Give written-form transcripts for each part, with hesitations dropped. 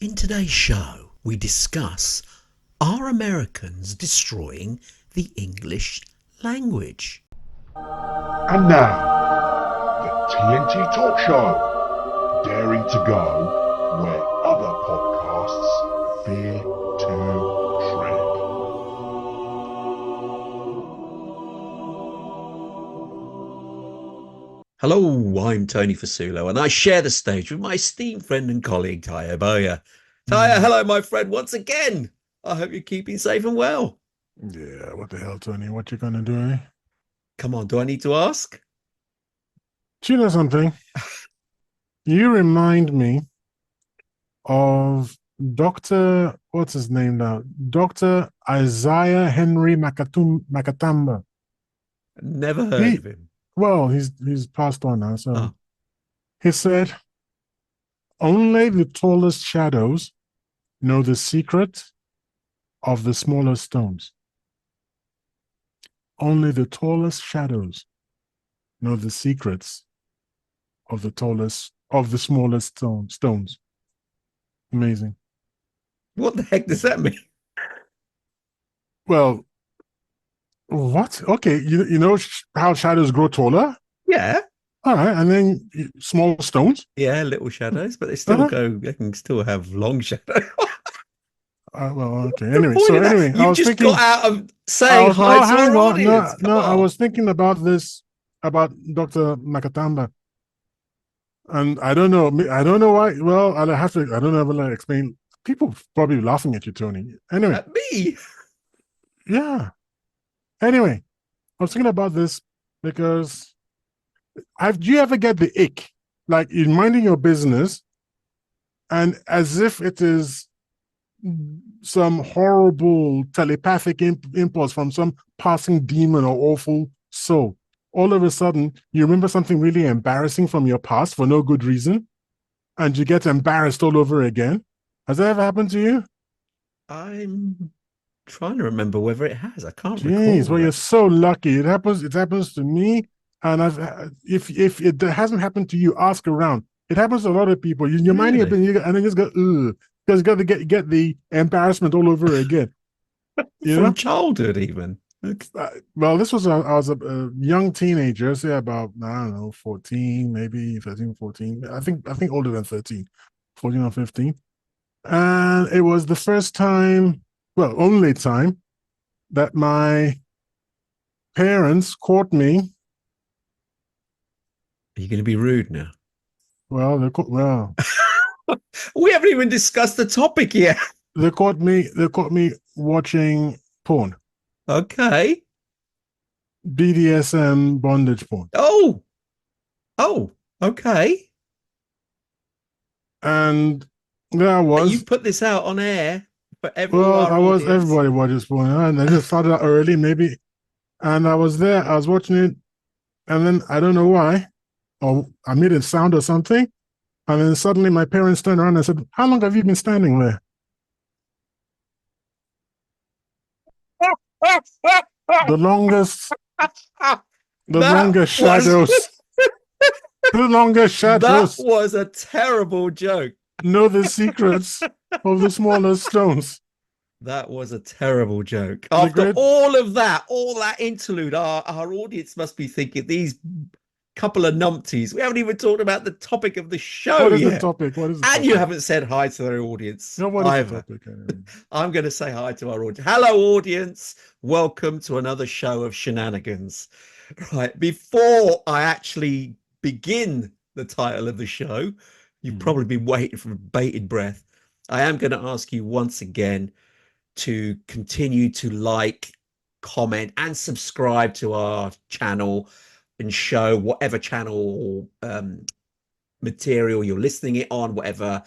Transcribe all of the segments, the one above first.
In today's show, we discuss, are Americans destroying the English language? And now, the TNT Talk Show, daring to go where other podcasts fear to tread. Hello, I'm Tony Fasulo, and I share the stage with my esteemed friend and colleague, Taya Boya. Taya, hello, my friend, once again. I hope you're keeping safe and well. Yeah, what the hell, Tony? What you gonna do, eh? Come on, do I need to ask? Do you know something? You remind me of Dr. What's his name now? Dr. Isaiah Henry Makatamba. Never heard of him. Well, he's passed on now. So Oh. he said, only the tallest shadows know the secret of the smallest stones. Only the tallest shadows know the secrets of the smallest stones. Amazing. What the heck does that mean? Well, what? Okay, you know how shadows grow taller? Yeah. All right, and then small stones? Yeah, little shadows, but they still they can still have long shadows. Well, okay. The Anyway, point so of that, anyway, I you've was just thinking. got out of saying hi to hang our on. audience. Come I on. was thinking about this, about Dr. Makatamba. And I don't know why. Well, I don't know if I'll explain. People probably laughing at you, Tony. Anyway. At me? Yeah. Anyway, I was thinking about this because do you ever get the ick? Like you're minding your business and as if it is some horrible telepathic impulse from some passing demon or awful soul. All of a sudden, you remember something really embarrassing from your past for no good reason, and you get embarrassed all over again. Has that ever happened to you? I'm trying to remember whether it has. I can't Jeez, recall. well, you're so lucky. It happens to me, and if it hasn't happened to you, ask around. It happens to a lot of people. You're minding Really? and then just go, ugh, because you got to get the embarrassment all over again. From childhood, even. Well, this was I was a young teenager, say about, I don't know, 14, maybe 13, 14. I think older than 13, 14 or 15. And it was the first time, well, only time that my parents caught me. Are you going to be rude now? Well, we haven't even discussed the topic yet. They caught me watching porn. Okay. BDSM bondage porn. Oh, okay. And there I was. You put this out on air for everybody watches porn, and I just started out early, maybe. And I was there, I was watching it, and then I don't know why, or I made a sound or something, and then suddenly my parents turned around and said, "How long have you been standing there?" The longest shadows. The longest shadows. That was a terrible joke. Know the secrets of the smallest stones. That was a terrible joke. After all that interlude, our audience must be thinking, these couple of numpties, we haven't even talked about the topic of the show What is yet. the topic? And you haven't said hi to their audience. No, what is the topic? I'm going to say hi to our audience. Hello, audience. Welcome to another show of shenanigans. Right, before I actually begin the title of the show, you've probably been waiting for bated breath. I am going to ask you once again to continue to like, comment, and subscribe to our channel and show, whatever channel material you're listening it on, whatever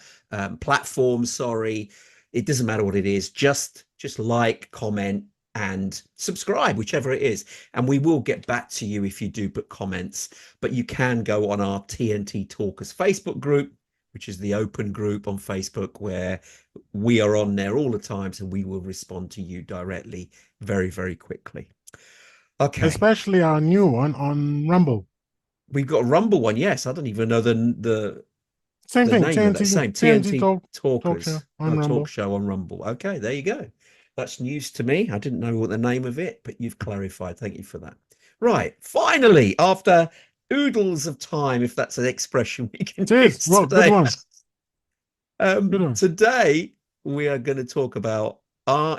platform, sorry, it doesn't matter what it is, just like, comment, and subscribe, whichever it is, and we will get back to you if you do put comments. But you can go on our TNT Talkers Facebook group, which is the open group on Facebook, where we are on there all the time, so we will respond to you directly very, very quickly. Okay. Especially our new one on Rumble. We've got a Rumble one, yes. I don't even know the Same The thing. name of that TNT same TNT TNT talk show Talkers. on Oh, talk Rumble. show on Rumble. Okay, there you go. That's news to me. I didn't know what the name of it, but you've clarified. Thank you for that. Right. Finally, after oodles of time, if that's an expression we can It is. use Well, good today. one. Good one. Today we are going to talk about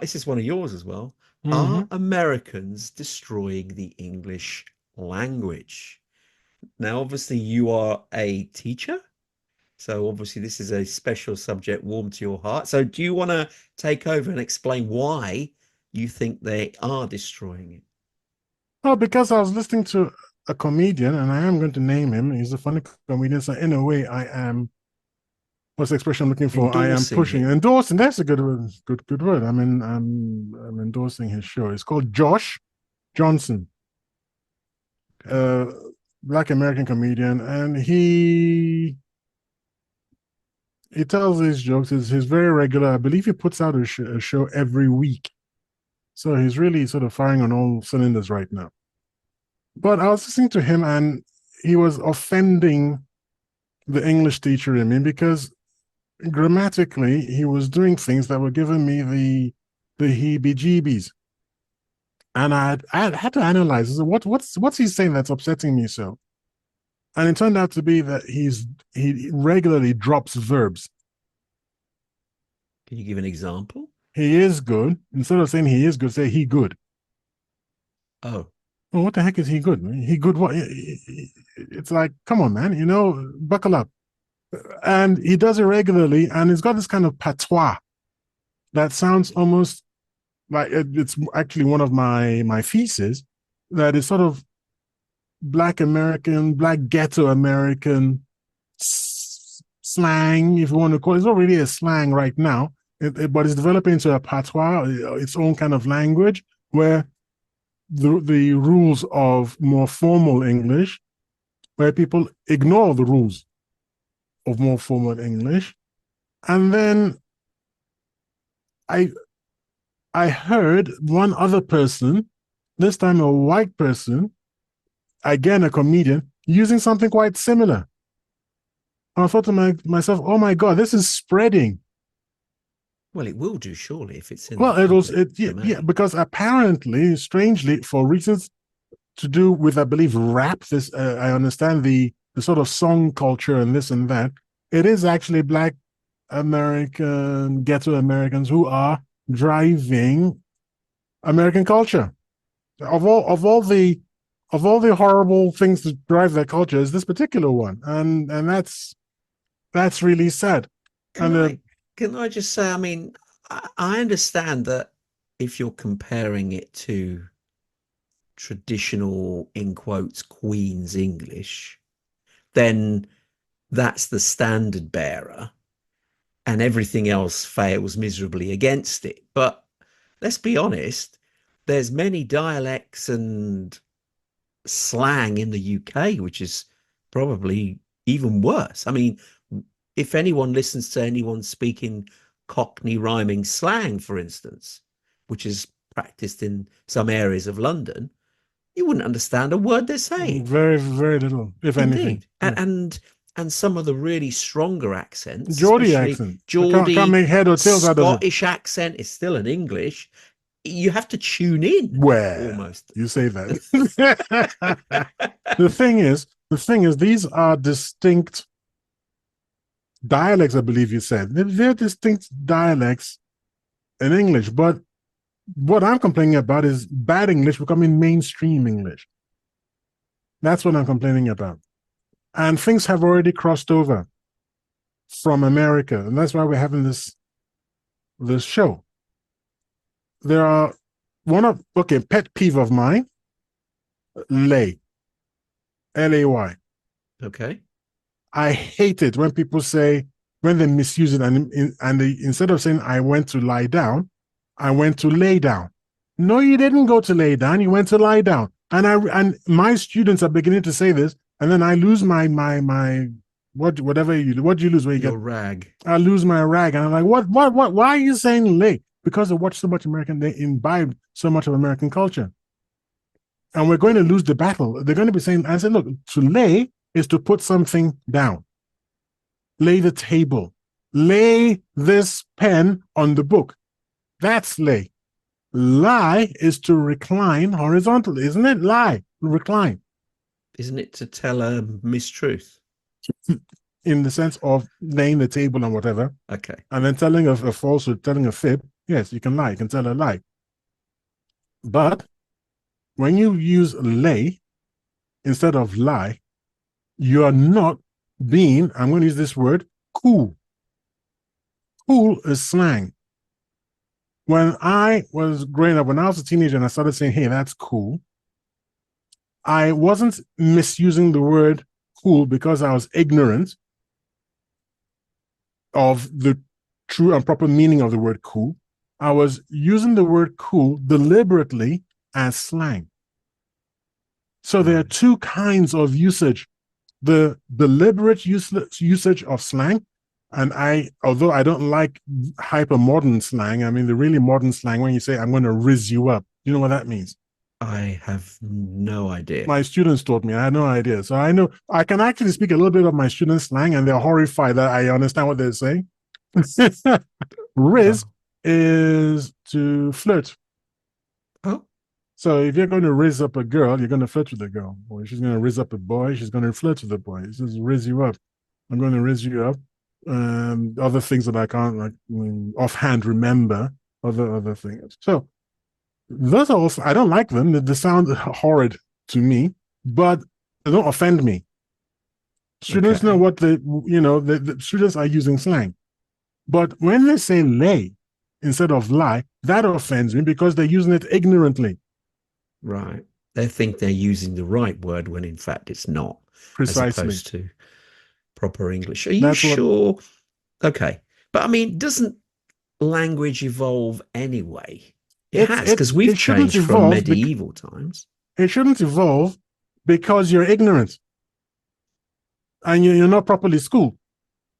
this is one of yours as well. Mm-hmm. Are Americans destroying the English language? Now, obviously, you are a teacher. So obviously this is a special subject warm to your heart. So do you want to take over and explain why you think they are destroying it? Well, because I was listening to a comedian, and I am going to name him. He's a funny comedian. So in a way, I am, what's the expression I'm looking for? I am Endorsing pushing, him. endorsing. That's a good word. Good word. I'm endorsing his show. It's called Josh Johnson, uh, Black American comedian, and he tells these jokes. He's very regular. I believe he puts out a show every week. So he's really sort of firing on all cylinders right now. But I was listening to him, and he was offending the English teacher in me because grammatically he was doing things that were giving me the heebie-jeebies. And I had to analyze what's he saying that's upsetting me so. And it turned out to be that he regularly drops verbs. Can you give an example? He is good. Instead of saying he is good, say he good. Oh, Well, what the heck is he good? He good what? It's like, come on, man, buckle up. And he does it regularly, and he's got this kind of patois that sounds almost like it's actually one of my theses, that is sort of Black American, Black ghetto American slang, if you want to call it. It's not really a slang right now, but it's developing into a patois, its own kind of language, where the rules of more formal English, where people ignore the rules of more formal English. And then I heard one other person, this time a white person, again a comedian, using something quite similar. I thought to myself, oh my God, this is spreading. well, it will do surely if it's in Well, the it was public yeah, domain. because apparently, strangely, for reasons to do with, I believe, rap. This I understand the sort of song culture and this and that. It is actually Black American ghetto Americans who are driving American culture. Of all the horrible things that drive their culture is this particular one, and that's really sad. Can And I can I just say, I mean, I understand that if you're comparing it to traditional, in quotes, Queen's English, then that's the standard bearer and everything else fails miserably against it. But let's be honest, there's many dialects and slang in the UK, which is probably even worse. I mean, if anyone listens to anyone speaking Cockney rhyming slang, for instance, which is practiced in some areas of London, you wouldn't understand a word they're saying. very, very little, if anything. Indeed. And some of the really stronger accents, Geordie especially accent. I can't Geordie, make head or tails out of it. Scottish accent is still an English. You have to tune in Well, almost. you say that. the thing is, these are distinct dialects, I believe you said. They're distinct dialects in English, but what I'm complaining about is bad English becoming mainstream English. That's what I'm complaining about. And things have already crossed over from America, and that's why we're having this show. There are pet peeve of mine, lay, Lay. Okay. I hate it when people say, when they misuse it, and they, instead of saying I went to lie down, I went to lay down. No, you didn't go to lay down. You went to lie down. And my students are beginning to say this, and then I lose my whatever what do you lose when you Your get rag. I lose my rag, and I'm like, what? Why are you saying lay? Because they watch so much American, they imbibe so much of American culture, and we're going to lose the battle. They're going to be saying, I said, look, to lay is to put something down. lay the table, lay this pen on the book. That's lay. Lie is to recline horizontally, isn't it? Lie, recline. Isn't it to tell a mistruth? In the sense of laying the table and whatever, Okay. and then telling a falsehood, telling a fib. Yes, you can lie. You can tell a lie. But when you use lay instead of lie, you are not being, I'm going to use this word, cool. Cool is slang. When I was growing up, when I was a teenager and I started saying, hey, that's cool, I wasn't misusing the word cool because I was ignorant of the true and proper meaning of the word cool. I was using the word cool deliberately as slang. So there are two kinds of usage: the deliberate usage of slang, and although I don't like hyper modern slang, I mean the really modern slang when you say I'm going to rizz you up. You know what that means? I have no idea. My students taught me. I had no idea. So I know I can actually speak a little bit of my students' slang, and they're horrified that I understand what they're saying. Rizz is to flirt. Oh. So if you're going to rizz up a girl, you're going to flirt with a girl. Or if she's going to rizz up a boy, she's going to flirt with a boy. It's just rizz you up. I'm going to rizz you up. Other things that I can't offhand remember. Other things. So those are also, I don't like them. They sound horrid to me, but they don't offend me. Students know what the students are using slang. But when they say lay instead of lie, that offends me because they're using it ignorantly. Right. They think they're using the right word when in fact it's not. Precisely. As opposed to proper English. Are you sure? Okay. But I mean, doesn't language evolve anyway? It has, because we've changed from medieval times. It shouldn't evolve because you're ignorant and you're not properly schooled.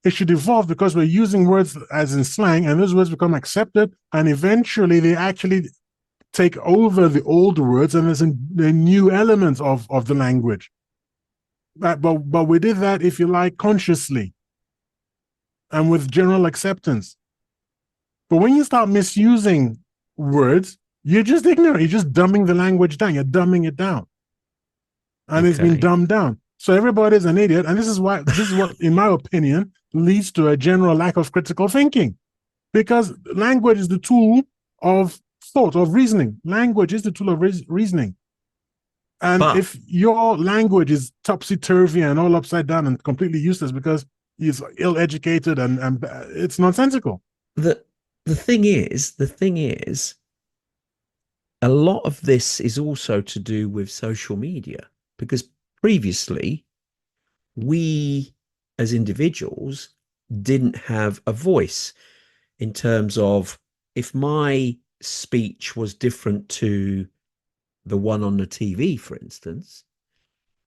It should evolve because we're using words as in slang, and those words become accepted, and eventually they actually take over the old words, and there's a new element of the language. But we did that, if you like, consciously and with general acceptance. But when you start misusing words, you're just ignorant. You're just dumbing the language down. You're dumbing it down. And it's been dumbed down. So everybody's an idiot. And this is what, in my opinion, leads to a general lack of critical thinking. Because language is the tool of thought, of reasoning. Language is the tool of reasoning. And if your language is topsy-turvy and all upside down and completely useless because it's ill-educated and it's nonsensical. The thing is, a lot of this is also to do with social media, because previously we as individuals didn't have a voice in terms of, if my speech was different to the one on the TV, for instance,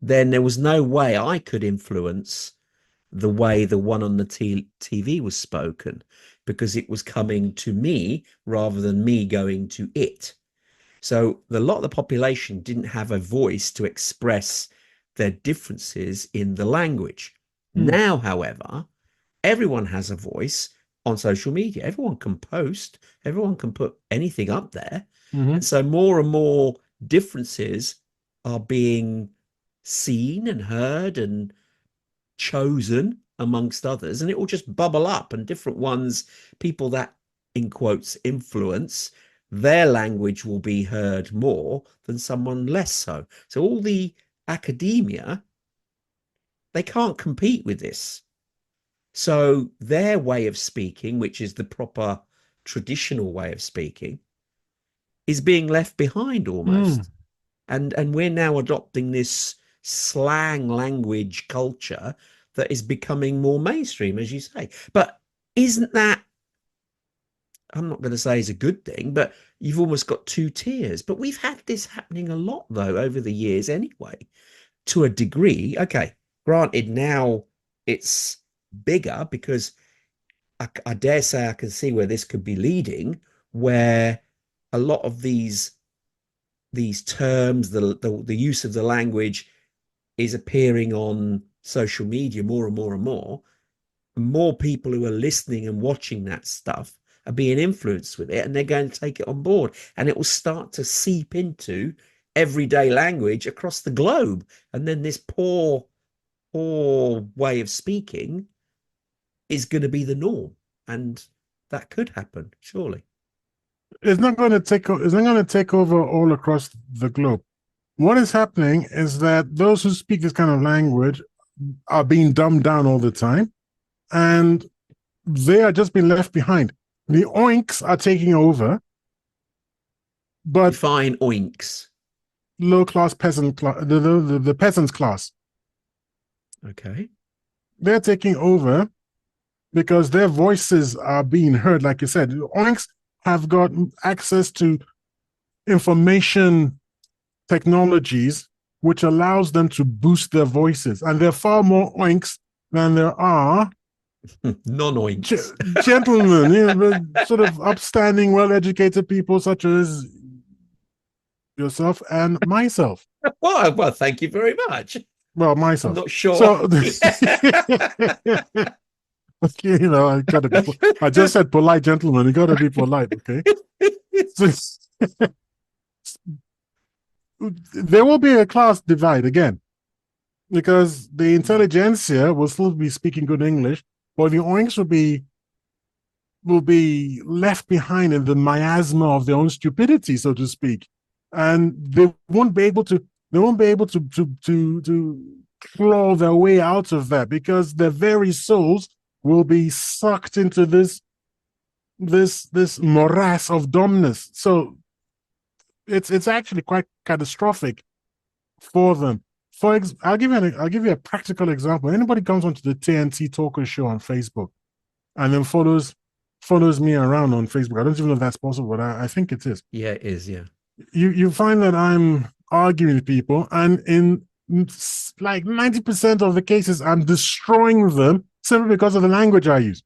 then there was no way I could influence the way the one on the TV was spoken, because it was coming to me rather than me going to it. So a lot of the population didn't have a voice to express their differences in the language. Now, however, everyone has a voice on social media. Everyone can post, everyone can put anything up there. And so more and more differences are being seen and heard and chosen amongst others, and it will just bubble up, and different ones, people that in quotes influence, their language will be heard more than someone less so. So all the academia, they can't compete with this. So their way of speaking, which is the proper traditional way of speaking, is being left behind almost. And we're now adopting this slang language culture that is becoming more mainstream, as you say. But isn't that, I'm not going to say is a good thing, but you've almost got two tiers. But we've had this happening a lot, though, over the years anyway, to a degree. Okay, granted, now it's bigger, because I dare say I can see where this could be leading, where a lot of these terms, the use of the language is appearing on social media more and more and more, more people who are listening and watching that stuff are being influenced with it, and they're going to take it on board, and it will start to seep into everyday language across the globe. And then this poor way of speaking is going to be the norm, and that could happen, surely. It's not going to take over all across the globe. What is happening is that those who speak this kind of language are being dumbed down all the time, and they are just being left behind. The oinks are taking over, but Define oinks. Low-class peasant class, the peasants class, Okay. they're taking over because their voices are being heard. Like you said, oinks have got access to information technologies which allows them to boost their voices, and there are far more oinks than there are non-oinks. gentlemen, sort of upstanding, well-educated people such as yourself and myself. Well, thank you very much. Well, myself. I'm not sure. So, I just said polite gentleman. You got to be polite, okay? There will be a class divide again, because the intelligentsia will still be speaking good English, but the oinks will be left behind in the miasma of their own stupidity, so to speak, and they won't be able to claw their way out of that, because their very souls will be sucked into this morass of dumbness. So it's actually quite catastrophic for them. I'll give you a practical example. Anybody comes onto the TNT Talker Show on Facebook and then follows me around on Facebook. I don't even know if that's possible, but I think it is. Yeah, it is. Yeah. You find that I'm arguing with people, and in like 90% of the cases, I'm destroying them simply because of the language I use.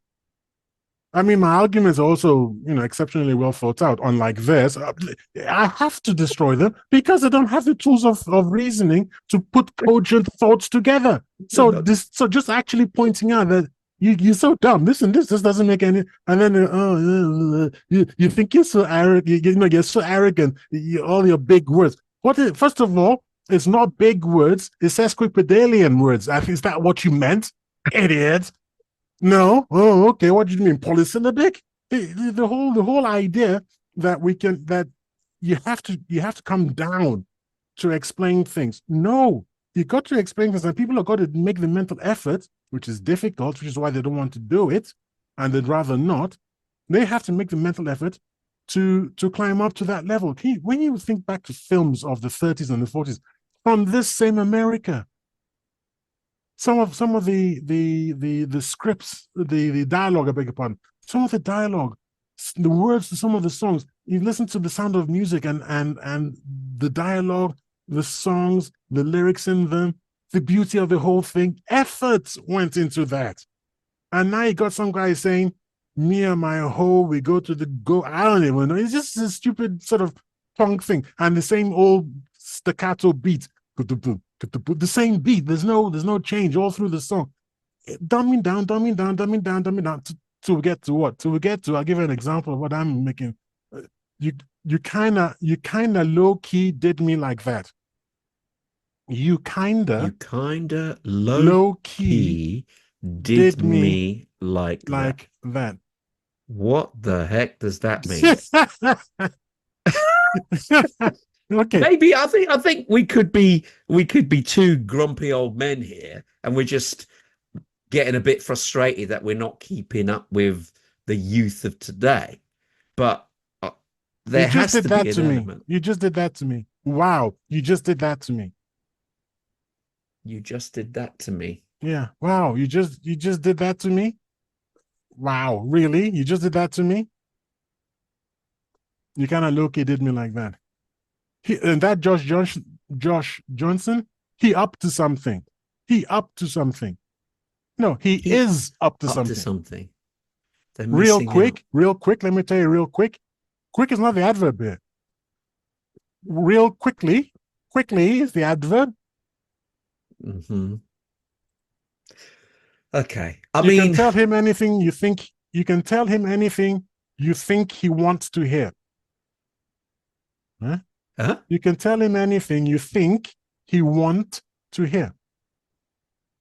I mean, my arguments are also, exceptionally well thought out. Unlike theirs, I have to destroy them because I don't have the tools of reasoning to put cogent thoughts together. So just actually pointing out that you're so dumb. This doesn't make any. And then you think you're so arrogant. You're so arrogant. All your big words. First of all, it's not big words. It's sesquipedalian words. Is that what you meant, idiot? No. Oh, okay. What do you mean, polysyllabic? The whole idea that you have to come down to explain things. No, you got to explain things, and people have got to make the mental effort, which is difficult, which is why they don't want to do it, and they'd rather not. They have to make the mental effort to climb up to that level. When you think back to films of the 30s and the 40s from this same America, some of the scripts, the dialogue, I beg your pardon, some of the dialogue, the words to some of the songs, you listen to The Sound of Music and the dialogue, the songs, the lyrics in them, the beauty of the whole thing, effort went into that. And now you got some guy saying, me and my hoe, we go to the go. I don't even know. It's just a stupid sort of punk thing. And the same old staccato beat. The same beat. There's no change all through the song. Dumbing down to get to what? To get to, I'll give you an example of what I'm making. You kind of low key did me like that. You kind of low key did me like that. What the heck does that mean? Okay. Maybe I think we could be two grumpy old men here, and we're just getting a bit frustrated that we're not keeping up with the youth of today. But there has to be an element. You just did that to me. Wow, you just did that to me. You just did that to me. Yeah. Wow, you just did that to me. Wow, really? You just did that to me? You kind of low-key did me like that. And that Josh Johnson, he up to something. No, he is up to something. Real quick, let me tell you real quick. Quick is not the adverb here. Real quickly is the adverb. Mm-hmm. Okay. I You can mean, tell him anything you think. You can tell him anything you think he wants to hear. Huh? huh? You can tell him anything you think he wants to hear.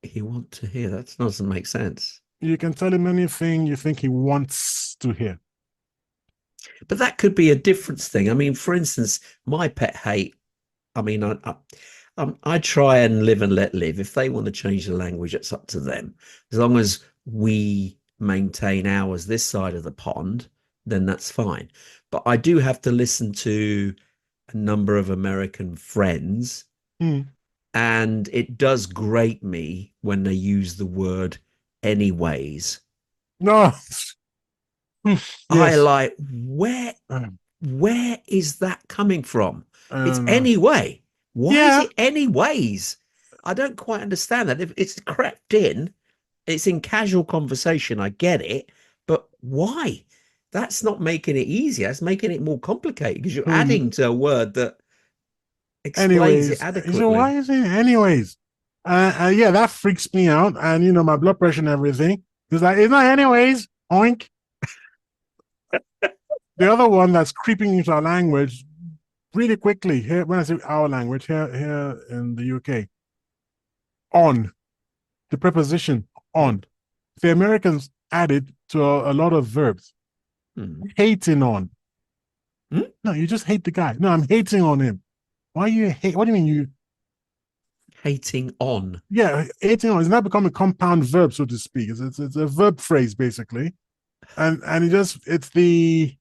You want to hear that? Doesn't make sense. You can tell him anything you think he wants to hear. But that could be a difference thing. I mean, for instance, my pet hate. I mean, I try and live and let live. If they want to change the language, it's up to them. As long as we maintain ours this side of the pond, then that's fine. But I do have to listen to a number of American friends, Mm. and it does grate me when they use the word anyways. No. I Yes. like, where is that coming from? It's Uh, anyway. Why is yeah. it anyways? I don't quite understand that. If it's crept in, it's in casual conversation. I get it, but why? That's not making it easier. It's making it more complicated because you're adding to a word that explains it Anyways, so why adequately. is it anyways? Yeah, that freaks me out. And my blood pressure and everything. It's like, it's not anyways. Oink. The other one that's creeping into our language really quickly here, when I say our language here in the UK, on, the preposition on. The Americans added to a lot of verbs. Hmm. Hating on. Hmm? No, you just hate the guy. No, I'm hating on him. Why you hate? What do you mean you? Hating on. Yeah, hating on. It's not become a compound verb, so to speak. It's a verb phrase basically, and it's the.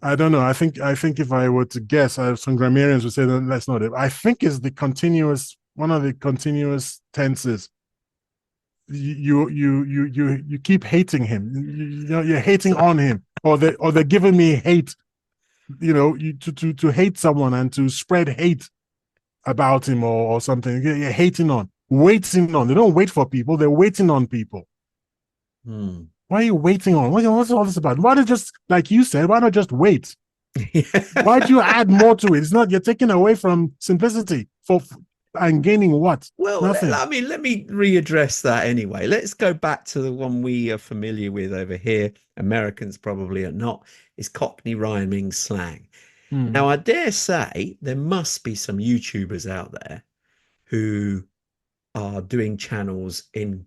I don't know. I think if I were to guess, some grammarians would say that that's not it. I think it's the continuous, one of the continuous tenses. You keep hating him. You're hating So, on him, or they're giving me hate. To hate someone and to spread hate about him, or something. You're hating on, waiting on. They don't wait for people. They're waiting on people. hmm. Why are you waiting on? What's all this about? Why not just, like you said, why not just wait? Why do you add more to it? It's not, you're taking away from simplicity and gaining what? Well, Nothing. let me readdress that anyway. Let's go back to the one we are familiar with over here. Americans probably are not. Is Cockney rhyming slang. Hmm. Now, I dare say there must be some YouTubers out there who are doing channels in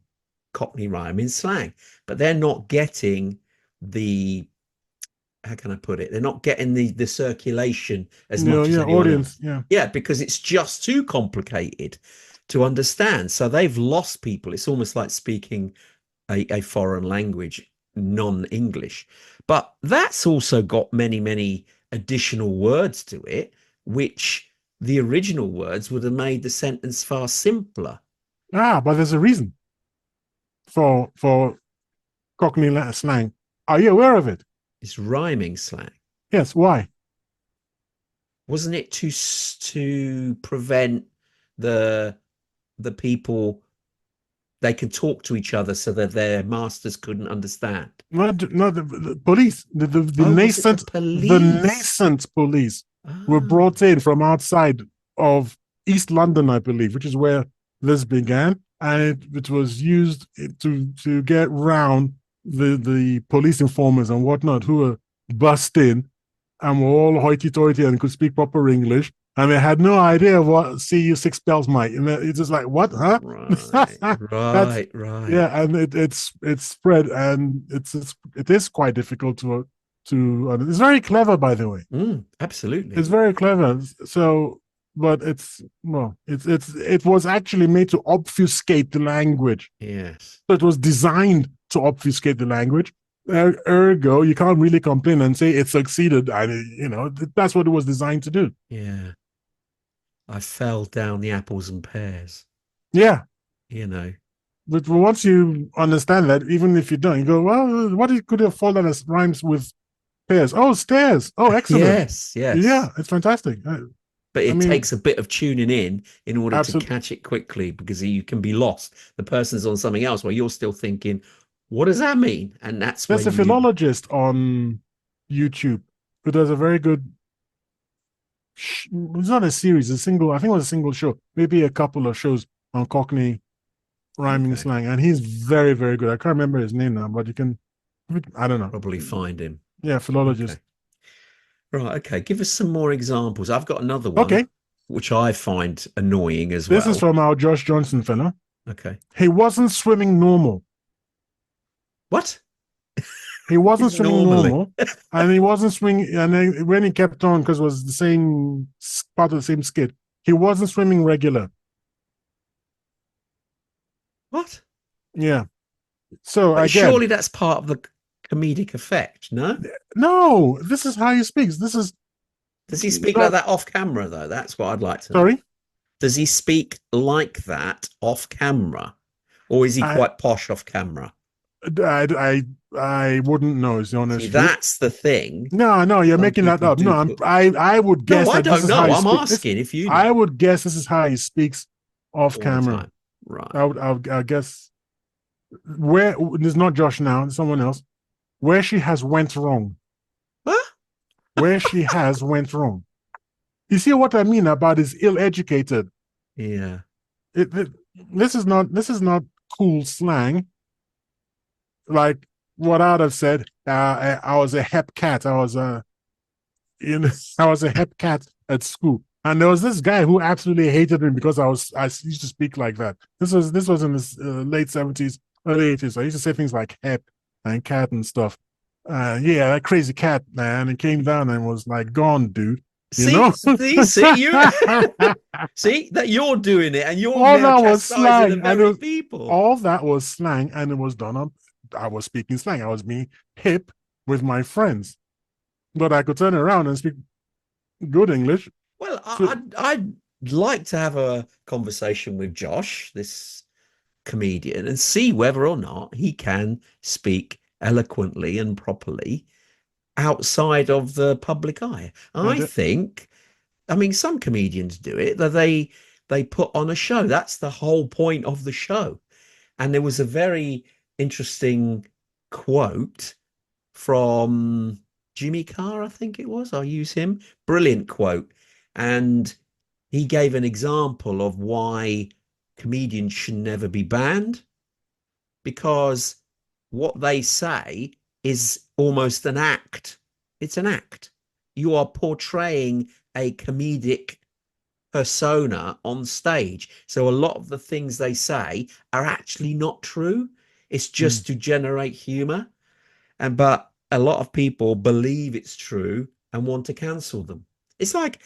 Cockney rhyming slang, but they're not getting the, how can I put it? They're not getting the circulation as much as Yeah, anyone else. audience. Yeah. Yeah, because it's just too complicated to understand. So they've lost people. It's almost like speaking a foreign language, non-English. But that's also got many, many additional words to it, which the original words would have made the sentence far simpler. But there's a reason for Cockney slang. Are you aware of it? It's rhyming slang. Yes. Why? Wasn't it to prevent the the people, they can talk to each other so that their masters couldn't understand? Not the police. The Oh, was it the police? nascent police were Oh, brought in from outside of East London, I believe, which is where this began, and it was used to get round the police informers and whatnot who were bust in and were all hoity-toity and could speak proper English, and they had no idea what "see you six bells" might. And it's just like, what, huh? right, That's right, right. yeah, and it's spread, and it is quite difficult to. It's very clever, by the way. Absolutely. It's very clever. So, but it was actually made to obfuscate the language. Yes. So it was designed to obfuscate the language. Ergo, you can't really complain and say it succeeded. And that's what it was designed to do. Yeah. I fell down the apples and pears, Yeah. you know. But once you understand that, even if you don't, you go, well, what could have fallen as rhymes with pears? Oh, stairs. Oh, excellent. Yes, yes. Yeah, it's fantastic. But I it mean, takes a bit of tuning in order to absolutely. catch it quickly, because you can be lost. The person's on something else where you're still thinking, what does that mean? And that's There's a when you, philologist on YouTube who does a very good. It's not a series, a single. I think it was a single show, maybe a couple of shows on Cockney rhyming Okay. slang, and he's very, very good. I can't remember his name now, but you can, I don't know. Probably find him. Yeah, Okay. philologist. Right. Okay. Give us some more examples. I've got another one, Okay, which I find annoying as this is well. from our Josh Johnson fella. Okay. He wasn't swimming normal. What He wasn't is swimming normally? normal, and he wasn't swinging. And then when he kept on, because it was the same part of the same skit, he wasn't swimming regular. What? Yeah. So But again, surely that's part of the comedic effect, no? no, this is how he speaks. This is Does he speak like not that off camera, though? That's what I'd like to know. sorry. Does he speak like that off camera? Or is he I quite posh off camera? I wouldn't know. Is the See, honest truth. that's the thing. No, no, you're Some making that people up. do No, put. I would No, guess I that this don't is how know. he I'm speaks. asking if you I know would guess this is how he speaks off all the camera. time. Right. I guess where there's not Josh now, it's someone else. Where she has went wrong. Huh? Where she has went wrong. You see what I mean about is ill-educated. Yeah. It, this is not cool slang. Like what I'd have said. I was a hep cat. I was a hep cat at school, and there was this guy who absolutely hated me because I used to speak like that. This was in the late 70s, early 80s. I used to say things like hep and cat and stuff. Yeah, that crazy cat, man, and came down and was like, "Gone, dude." You See, know. see, you see that you're doing it, and you're All now that was chastising the slang, very people. all that was slang, and it was done on. I was speaking slang. I was being hip with my friends, but I could turn around and speak good English. Well, So, I'd like to have a conversation with Josh, this comedian, and see whether or not he can speak eloquently and properly outside of the public eye. I and think, I mean, some comedians do it, that they put on a show. That's the whole point of the show. And there was a very interesting quote from Jimmy Carr, I think it was. I'll use him. Brilliant quote. And he gave an example of why comedians should never be banned, because what they say is almost an act. It's an act. You are portraying a comedic persona on stage. So a lot of the things they say are actually not true. It's just to generate humor. But a lot of people believe it's true and want to cancel them. It's like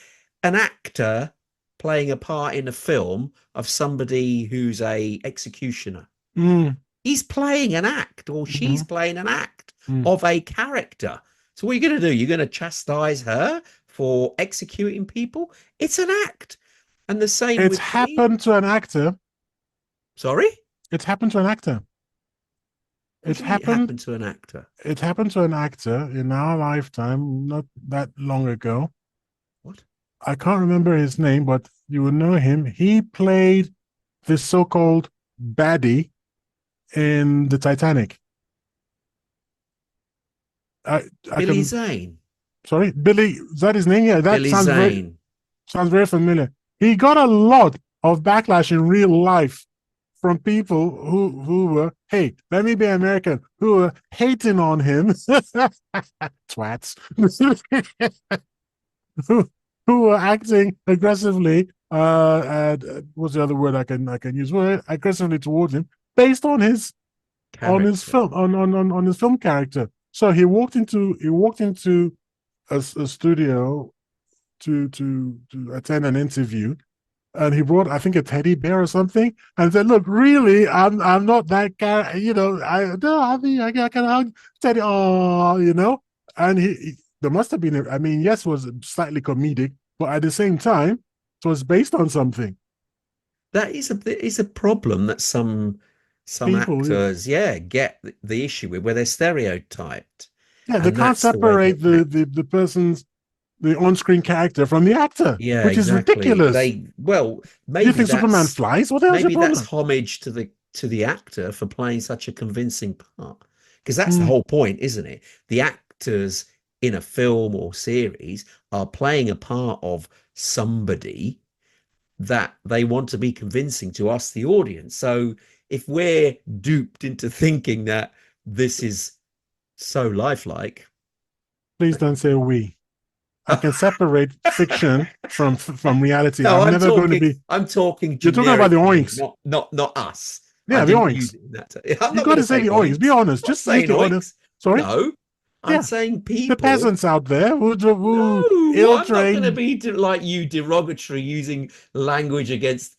an actor playing a part in a film of somebody who's a executioner. mm, He's playing an act, or she's mm, playing an act mm. of a character. So what are you going to do? You're going to chastise her for executing people? It's an act. And the same It's with comedians. happened to an actor. Sorry? It's happened to an actor. What It's do you mean it happened. happened to an actor? It happened to an actor in our lifetime, not that long ago. What? I can't remember his name, but you will know him. He played the so-called baddie in the Titanic. I, I Billy can Zane. sorry, Billy. Is that his name? Yeah, that Billy Zane. sounds very familiar. He got a lot of backlash in real life from people who were, hey, let me be American, who were hating on him, twats, who were acting aggressively. What's the other word I can use? Well, aggressively towards him, based on his Character. film on his film character. So he walked into a studio to attend an interview, and he brought, I think, a teddy bear or something, and said, "Look, really, I'm not that guy. You know, I no, I mean, I can hug Teddy. Oh, you know." And there must have been, I mean, yes, it was slightly comedic, but at the same time, it was based on something. That is a problem that some People, actors, yeah, get the issue with, where they're stereotyped. yeah, they And can't that's the way they separate act. the person's the on-screen character from the actor, Yeah, which is exactly. ridiculous. They, well, You think Superman flies? What the hell's your maybe that's problem? homage to the actor for playing such a convincing part. Because that's the Mm, whole point, isn't it? The actors in a film or series are playing a part of somebody that they want to be convincing to us, the audience. So if we're duped into thinking that this is so lifelike. Please don't say we. I can separate fiction from reality. No, I'm never going to be. I'm talking You're talking about the generically, oinks. not us. Yeah, I the didn't use oinks. it in that. I'm You not got going to to say say the oinks. Be oinks. honest. I'm not Just use saying the order. oinks. Sorry. No, I'm Yeah. saying people. The peasants out there who No, I'm not going to ill-trained. be like you, derogatory, using language against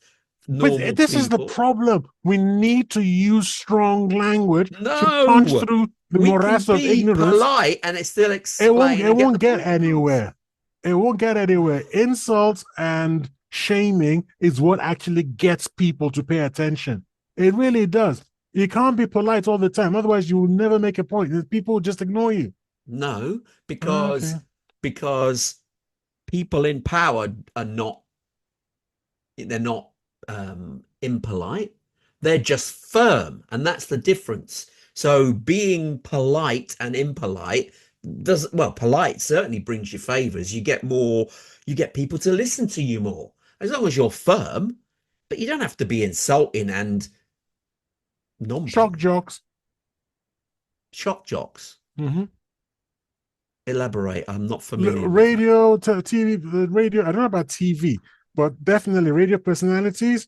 normal But this is the people. problem. We need to use strong language to punch No, through the we can morass of be ignorance. polite and it still It won't. explain It and get won't the get point across. anywhere. It won't get anywhere. Insults and shaming is what actually gets people to pay attention. It really does. You can't be polite all the time. Otherwise, you will never make a point. People will just ignore you. No, Okay. because people in power are not, they're not impolite. They're just firm, and that's the difference. So being polite and impolite does, well, polite certainly brings you favors. You get more, you get people to listen to you more as long as you're firm, but you don't have to be insulting and Shock non-polite. jocks. Shock jocks. Mm-hmm. Elaborate. I'm not familiar with that. Radio, TV, radio. I don't know about TV, but definitely radio personalities.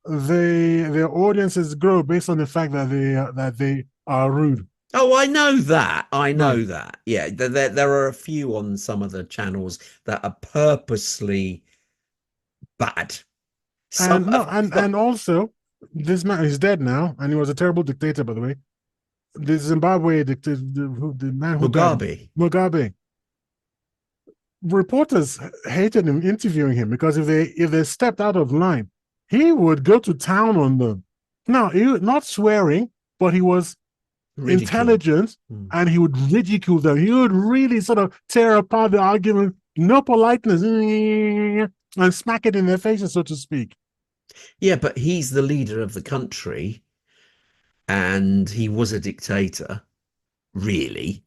Their audiences grow based on the fact that they are rude. Oh, I know that. I know Right. that. Yeah, there are a few on some of the channels that are purposely bad. Some And no, and also this man is dead now, and he was a terrible dictator, by the way. The Zimbabwe dictator, the man who died, Mugabe. Mugabe. Reporters hated him interviewing him because if they stepped out of line, he would go to town on them. Now, he not swearing, but he was intelligent, and he would ridicule them. He would really sort of tear apart the argument, no politeness, and smack it in their faces, so to speak. Yeah, but he's the leader of the country and he was a dictator, really.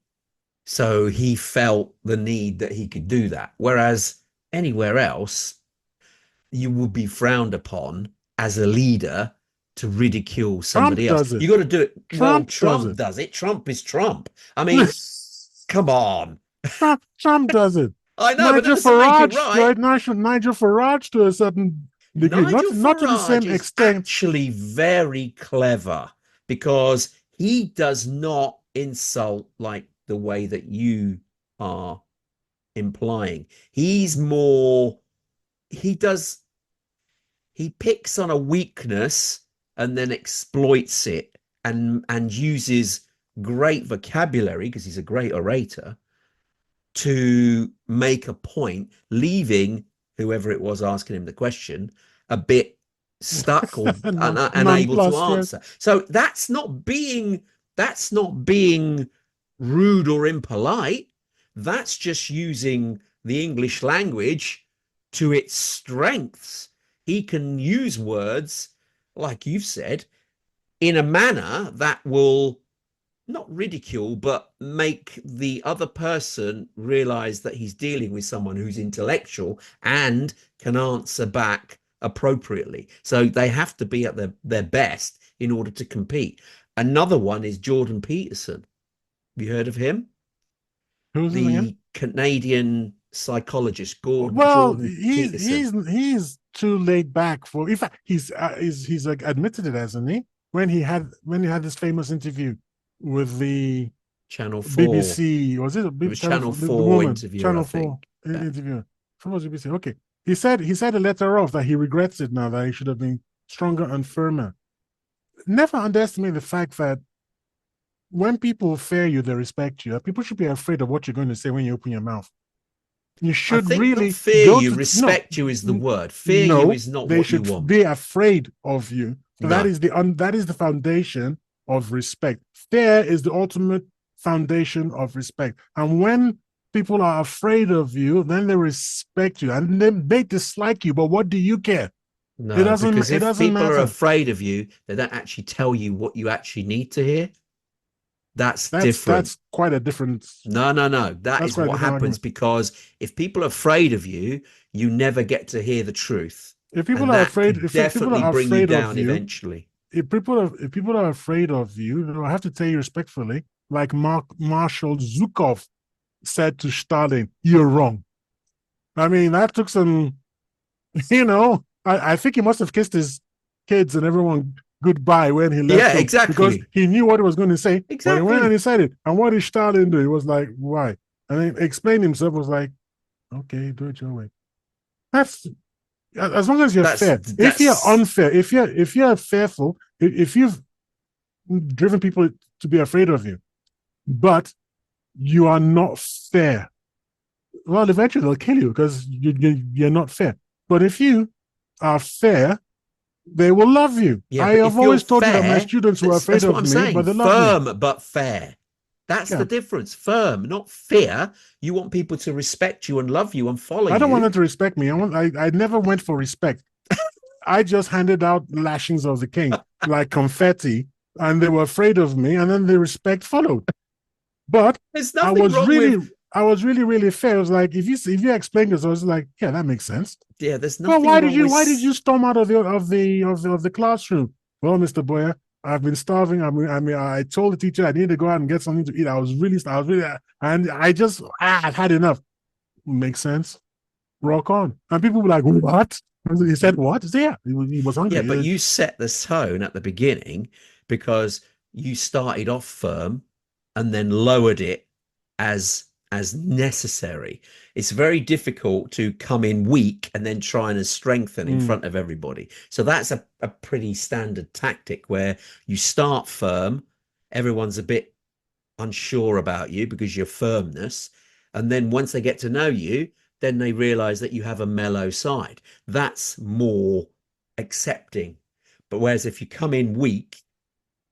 So he felt the need that he could do that. Whereas anywhere else, you would be frowned upon as a leader to ridicule somebody Trump else. does it. You got to do it. Well, Trump does it. Trump is Trump. I mean, come on. Trump does it. I know, but that Nigel doesn't make it Farage, right. Nigel Farage to a certain degree, Nigel not to the same Farage is extent. actually very clever because he does not insult like the way that you are implying. He's more, he picks on a weakness and then exploits it and uses great vocabulary because he's a great orator to make a point, leaving whoever it was asking him the question a bit stuck or unable to answer. Yes. So that's not being rude or impolite. That's just using the English language to its strengths. He can use words, like you've said, in a manner that will not ridicule, but make the other person realize that he's dealing with someone who's intellectual and can answer back appropriately. So they have to be at their best in order to compete. Another one is Jordan Peterson. Have you heard of him? Who's the Canadian psychologist, Jordan Peterson. He's too laid back for. In fact, he's like admitted it, hasn't he? When he had this famous interview with the Channel 4 BBC, was it Channel 4 interview? Channel 4 interview. From BBC. Okay, he said a letter off that he regrets it now, that he should have been stronger and firmer. Never underestimate the fact that when people fear you, they respect you. People should be afraid of what you're going to say when you open your mouth. You should really fear you. Respect you is the word. Fear you is not what you want. They should be afraid of you. No. That is the foundation of respect. Fear is the ultimate foundation of respect. And when people are afraid of you, then they respect you, and then they dislike you. But what do you care? No, because if people are afraid of you, they don't actually tell you what you actually need to hear. That's different. That's quite a different. No. That is what happens, because if people are afraid of you, you never get to hear the truth. If people are afraid, definitely bring you down eventually. if people are afraid of you, I have to tell you respectfully, like Marshal Zhukov said to Stalin, "You're wrong." I mean, that took some, I think he must have kissed his kids and everyone goodbye when he left Yeah, home because exactly. he knew what he was going to say. But he went and Exactly. he said it. And what did Stalin do? He was like, "Why?" And then explained himself. Was like, "Okay, do it your way." That's as long as you're fair. If you're That's unfair, if you're fearful, if you've driven people to be afraid of you, but you are not fair, well, eventually they'll kill you because you're not fair. But if you are fair, they will love you. yeah, I but have if you're always told you that my fair, students were afraid that's what of I'm me, saying. but they love me. Firm but fair. That's the Yeah. difference. Firm, not fear. You want people to respect you and love you and follow I don't want you. them to respect me. I never went for respect. I just handed out lashings of the king like confetti, and they were afraid of me, and then the respect followed. But There's I nothing was wrong really, with I was really, really fair. I was like, if you explain this, I was like, yeah, that makes sense. yeah, there's Well, nothing wrong with why did you storm out of the classroom? Well, Mr. Boyer, I've been starving. I told the teacher I needed to go out and get something to eat. I was really, and I just, I've had enough. Makes sense. Rock on. And people were like, what? He said, what? Yeah, he was yeah, but hungry. you set the tone at the beginning because you started off firm and then lowered it as necessary. It's very difficult to come in weak and then try and strengthen in Mm. front of everybody. So that's a pretty standard tactic where you start firm, everyone's a bit unsure about you because your firmness. And then once they get to know you, then they realize that you have a mellow side. That's more accepting. But whereas if you come in weak,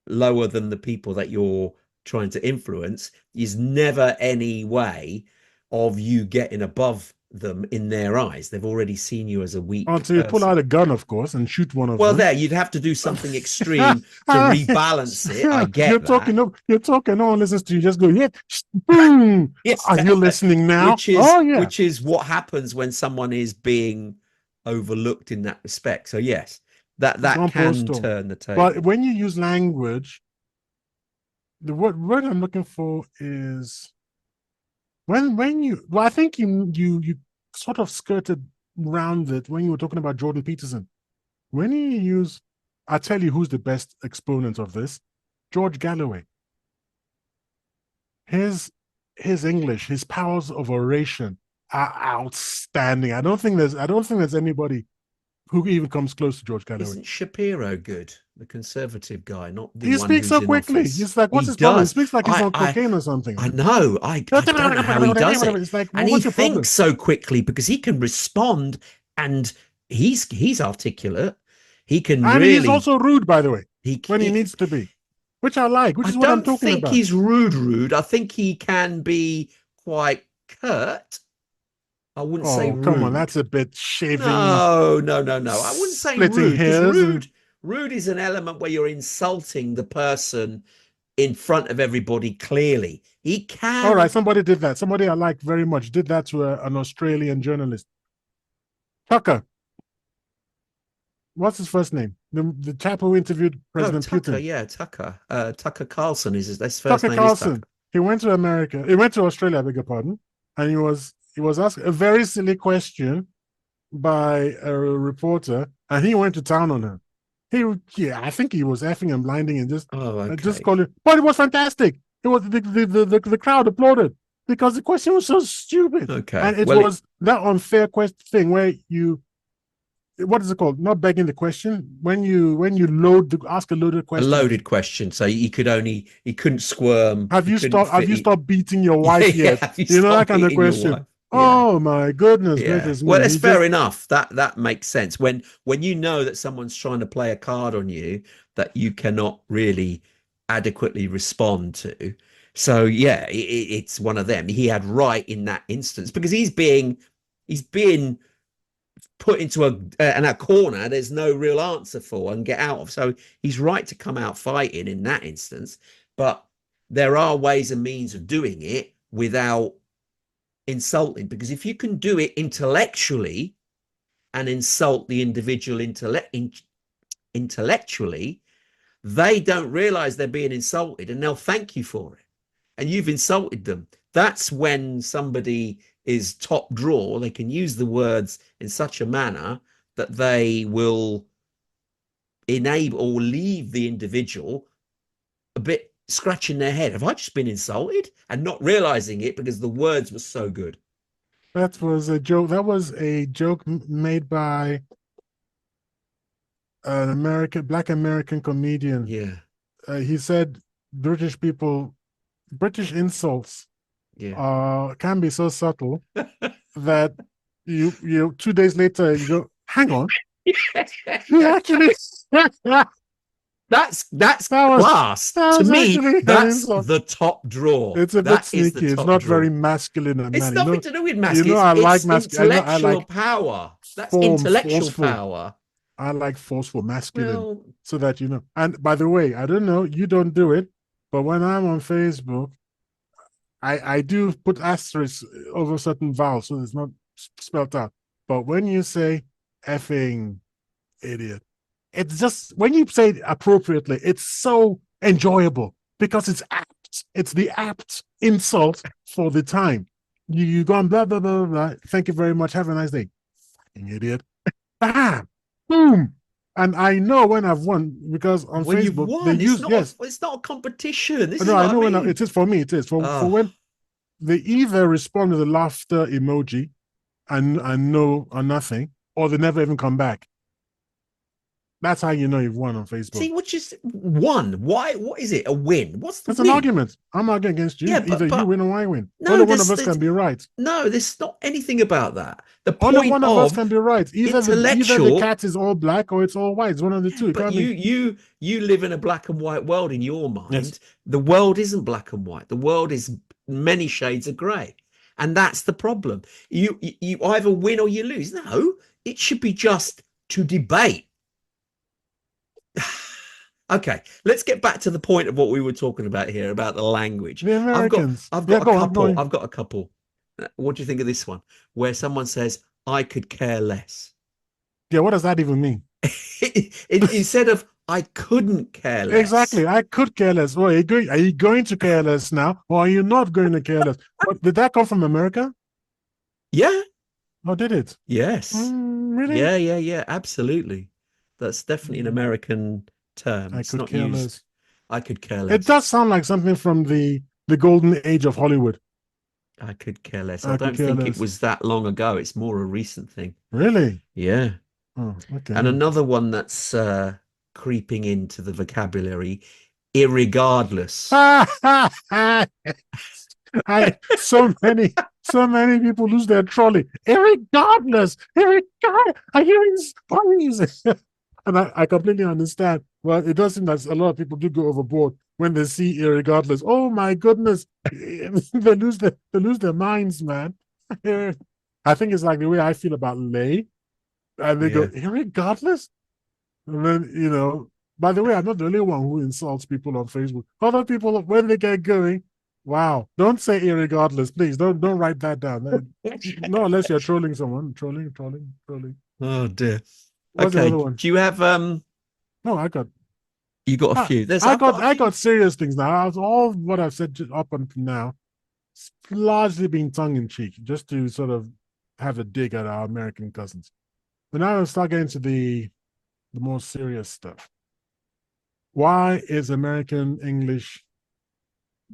lower than the people that you're trying to influence, is never any way of you getting above them in their eyes. They've already seen you as a weak Until you pull person. out a gun, of course, and shoot one of Well, them. there you'd have to do something extreme to rebalance it. I You're get talking. that. You're talking. No one listens to you. Just go. Yeah. Boom. Yes, Are you listening now? Oh yeah. which is what happens when someone is being overlooked in that respect. So yes, that Don't post can them. turn the But table. when you use language, the word I'm looking for is when you. Well, I think you sort of skirted around it when you were talking about Jordan Peterson. When you use, I tell you who's the best exponent of this, George Galloway. His his English, his powers of oration are outstanding. I don't think there's anybody who even comes close to George Galloway. Isn't Shapiro good? The conservative guy, not the He one speaks who's so in quickly. office. He's like, what's He his problem? He does. speaks like he's on I cocaine or something. I know. I don't know how he does it. It's like, well, And he what's your thinks problem? so quickly because he can respond and he's articulate. He can And he's really also rude, by the way, he, when he he needs to be, which I like, which I is what I'm don't talking think about. he's rude. I think he can be quite curt. I wouldn't say Oh, come on, rude. that's a bit shaving, No. I wouldn't say splitting rude because hairs, and rude is an element where you're insulting the person in front of everybody clearly. He all right, can. somebody did that. Somebody I like very much did that to an Australian journalist. Tucker, what's his first name? The chap who interviewed Oh, President Tucker. Putin. Yeah, Tucker. Tucker Carlson is his first Tucker name is Tucker. Carlson. He went to America. He went to Australia. I beg your pardon. And he was asked a very silly question by a reporter, and he went to town on her. Yeah, I think he was effing and blinding and Oh, just okay. called it. But it was fantastic. It was the crowd applauded because the question was so stupid, Okay. and it Well, was that unfair question thing where you, what is it called? Not begging the question, when you ask a loaded a question. loaded question. So he couldn't squirm. Have He you couldn't stopped? Have fit. you stopped beating your Yeah, wife yeah. yet? Have you That stopped kind of beating your question. wife? Yeah. Oh my goodness Yeah. gracious Well, me! it's He fair just enough. That makes sense. When you know that someone's trying to play a card on you that you cannot really adequately respond to. So yeah, it's one of them. He had right in that instance because he's being put into a corner there's no real answer for and get out of. So he's right to come out fighting in that instance. But there are ways and means of doing it without insulting, because if you can do it intellectually and insult the individual intellectually, they don't realize they're being insulted and they'll thank you for it. And you've insulted them. That's when somebody is top drawer. They can use the words in such a manner that they will enable or leave the individual a bit scratching their head. Have I just been insulted? And not realizing it because the words were so good. That was a joke. That was a joke made by an Black American comedian. Yeah. He said British insults can be so subtle that you 2 days later you go, hang on. You actually That's class. To me, that's the top drawer. It's a bit sneaky. It's not very masculine and it's manly. nothing to do with masculine. I like intellectual power. That's intellectual forceful power. I like forceful masculine, so that you know. And by the way, I don't know, you don't do it, but when I'm on Facebook, I do put asterisks over certain vowels so it's not spelled out. But when you say effing idiot, it's just, when you say it appropriately, it's so enjoyable because it's apt. It's the apt insult for the time. You go on blah, blah, blah, blah. Thank you very much. Have a nice day. Fucking idiot. Bam. Boom. And I know when I've won, because on when Facebook, won, they use, it's not a competition. This is I know when it is for me. It is for when they either respond with a laughter emoji and no or nothing, or they never even come back. That's how you know you've won on Facebook. See, which is won. Why? What is it? A win? What's the It's win? an argument. I'm arguing against you. Yeah, either you win or I win. No, only one of us can be right. No, there's not anything about that. The point only one of us can be right. Either the cat is all black or it's all white. It's one of the two. But you live in a black and white world in your mind. Yes. The world isn't black and white. The world is many shades of grey. And that's the problem. You either win or you lose. No, it should be just to debate. Okay, let's get back to the point of what we were talking about here, about the language. The Americans. I've got a couple. What do you think of this one? Where someone says, I could care less. Yeah, what does that even mean? Instead of I couldn't care less. Exactly, I could care less. Well, are you going to care less now, or are you not going to care less? But did that come from America? Yeah. Oh, did it? Yes. Really? Yeah, absolutely. That's definitely an American term. It's not used. I could care less. It does sound like something from the golden age of Hollywood. I could care less. I don't think it was that long ago. It's more a recent thing. Really? Yeah. Oh, okay. And another one that's creeping into the vocabulary, irregardless. So many people lose their trolley. Irregardless. Are you in? And I completely understand. Well, it does seem that a lot of people do go overboard when they see irregardless. Oh my goodness, they lose their minds, man. I think it's like the way I feel about lay, and they go irregardless. And then by the way, I'm not the only one who insults people on Facebook. Other people, when they get going, wow, don't say irregardless, please. Don't write that down. No, unless you're trolling someone. Trolling. Oh dear. What's okay. Do you have No, I got. You got a few. I got serious things now. All what I've said up until now, it's largely been tongue in cheek, just to sort of have a dig at our American cousins. But now I'll start getting to the more serious stuff. Why is American English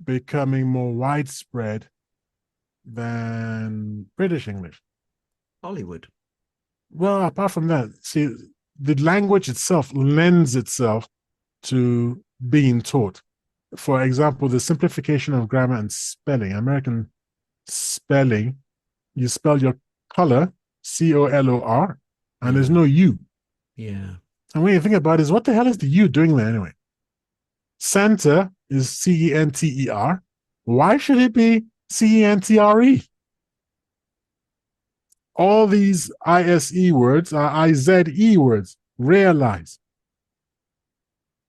becoming more widespread than British English? Hollywood. Well, apart from that, see, the language itself lends itself to being taught. For example, the simplification of grammar and spelling. American spelling, you spell your color, COLOR, and there's no U. Yeah. And when you think about it, what the hell is the U doing there anyway? Center is CENTER. Why should it be CENTRE? All these ISE words are IZE words. Realize.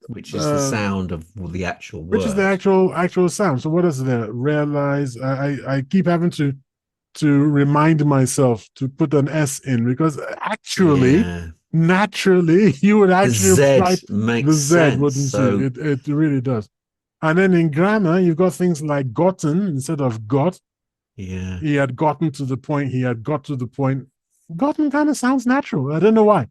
Which is the sound of the actual word. Which is the actual sound. So what is the realize? I keep having to remind myself to put an S in, because actually naturally you would The actually write Z the makes Z, sense. wouldn't you? So It really does. And then in grammar, you've got things like gotten instead of got. yeah, He had gotten to the point. He had got to the point. Gotten kind of sounds natural. I don't know why.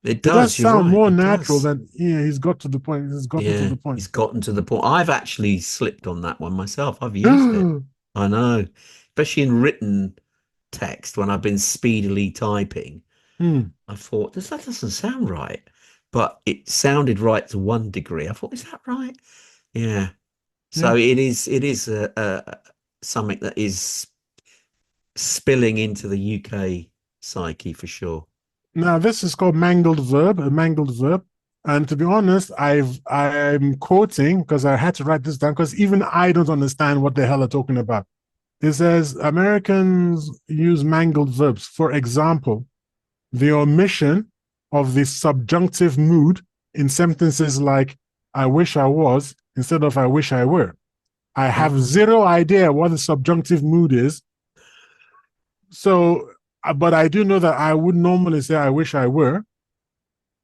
it It does does. You're sound right. more It natural does. than he's got to the point. He's gotten to Yeah, the point. he's gotten to the point. I've actually slipped on that one myself. I've used it. I know, especially in written text when I've been speedily typing. Hmm. I thought that doesn't sound right, but it sounded right to one degree. I thought, is that right? Yeah. Yeah. So it is a something that is spilling into the UK psyche for sure. Now this is called mangled verb, a mangled verb. And to be honest, I'm quoting because I had to write this down because even I don't understand what the hell they're talking about. It says Americans use mangled verbs. For example, the omission of the subjunctive mood in sentences like "I wish I was" instead of "I wish I were." I have Oh, zero idea what the subjunctive mood is. So, but I do know that I would normally say "I wish I were,"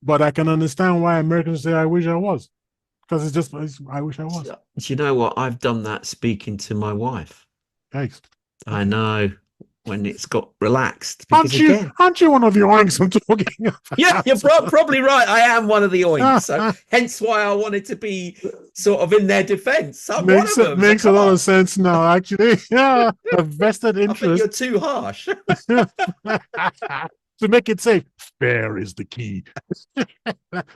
but I can understand why Americans say "I wish I was" because "I wish I was." do you know what? I've done that speaking to my wife. Yikes. I Okay. know when it's got relaxed because again, Aren't you one of the oinks I'm talking yeah, you're probably right. I am one of the oinks, so about? hence why I wanted to be sort of in their defense. I'm one Makes of it them, so makes a come lot of on. sense now, actually. Yeah, a vested I think you're interest. too harsh. To make it safe, fair is the key.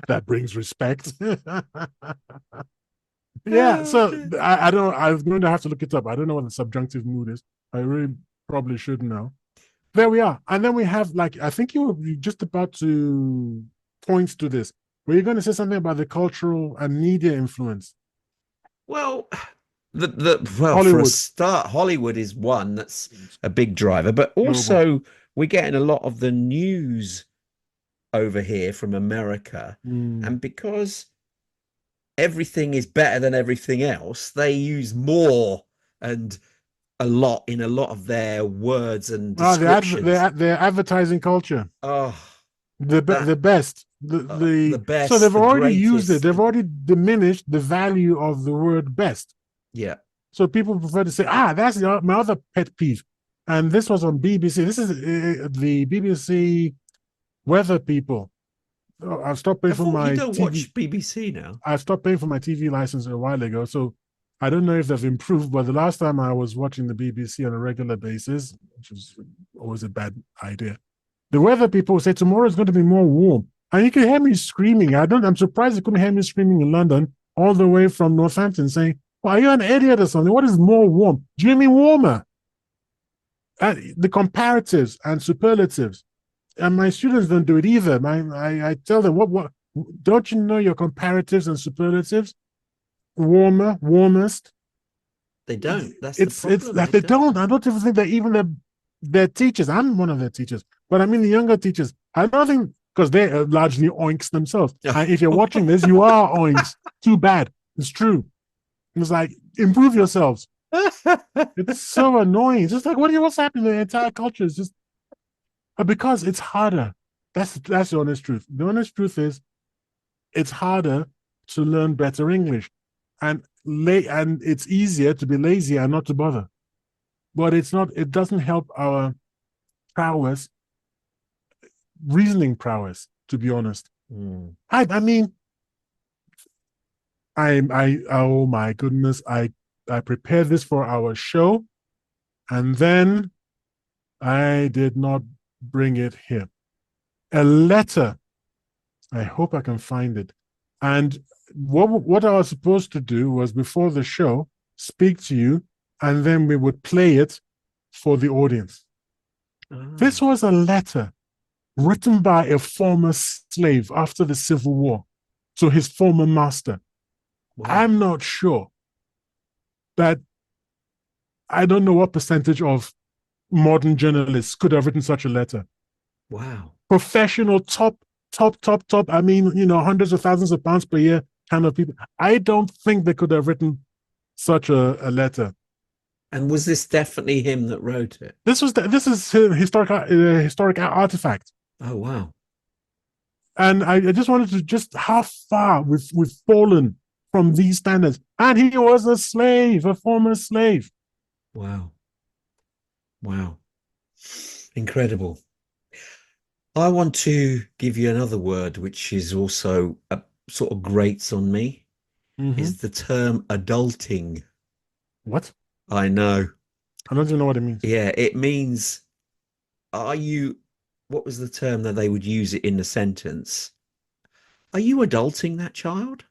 That brings respect. Yeah, Oh, so dear. I don't. I was going to have to look it up. I don't know what the subjunctive mood is. I really probably should know. There we are, and then we have like I think you were just about to point to this. Were you going to say something about the cultural and media influence? Well, well, for a Hollywood, start, Hollywood is one that's a big driver, but global. also we're getting a lot of the news over here from America, Mm. and because everything is better than everything else, they use more and a lot in a lot of their words and Ah, descriptions. the advertising culture, Oh, the that best, the so best, they've the already used it. greatest. They've already diminished the value of the word best. Yeah. So people prefer to say, that's my other pet peeve. And this was on BBC. This is the BBC weather people. I've stopped I paying for thought you my don't TV. watch BBC now. I stopped paying for my TV license a while ago. So I don't know if they've improved, but the last time I was watching the BBC on a regular basis, which was always a bad idea, the weather people say tomorrow is going to be more warm. And you can hear me screaming. I'm surprised you couldn't hear me screaming in London all the way from Northampton saying, well, are you an idiot or something? What is more warm? Do you mean warmer? The comparatives and superlatives. And my students don't do it either. I tell them, what, don't you know your comparatives and superlatives? Warmer, warmest. They don't. That's the It's problem. that They they don't. don't. I don't even think that even their teachers. I'm one of their teachers, but I mean the younger teachers. I don't think because they are largely oinks themselves. And if you're watching this, you are oinks. Too bad. It's true. It's like improve yourselves. It's so annoying. It's just like what's happening? The entire culture is just because it's harder. That's the honest truth. The honest truth is it's harder to learn better English, and and it's easier to be lazy and not to bother. But it's not. It doesn't help our prowess, reasoning prowess. To be honest, Mm. I mean, I oh my goodness, I prepared this for our show, and then I did not bring it here. A letter. I hope I can find it. And what I was supposed to do was before the show, speak to you, and then we would play it for the audience. This Ah, was a letter written by a former slave after the Civil War to his former master. wow. I'm not sure that I don't know what percentage of modern journalists could have written such a letter. Wow. Professional, top. I mean, hundreds of thousands of pounds per year kind of people. I don't think they could have written such a letter. And was this definitely him that wrote it? This is a historic artifact. Oh, wow. And I just wanted to just how far we've fallen from these standards. And he was a slave, a former slave. Wow. Wow. Incredible. I want to give you another word which is also a sort of grates on me, is the term adulting. What? I know. I don't even know what it means. Yeah, it means, what was the term that they would use it in the sentence? Are you adulting that child?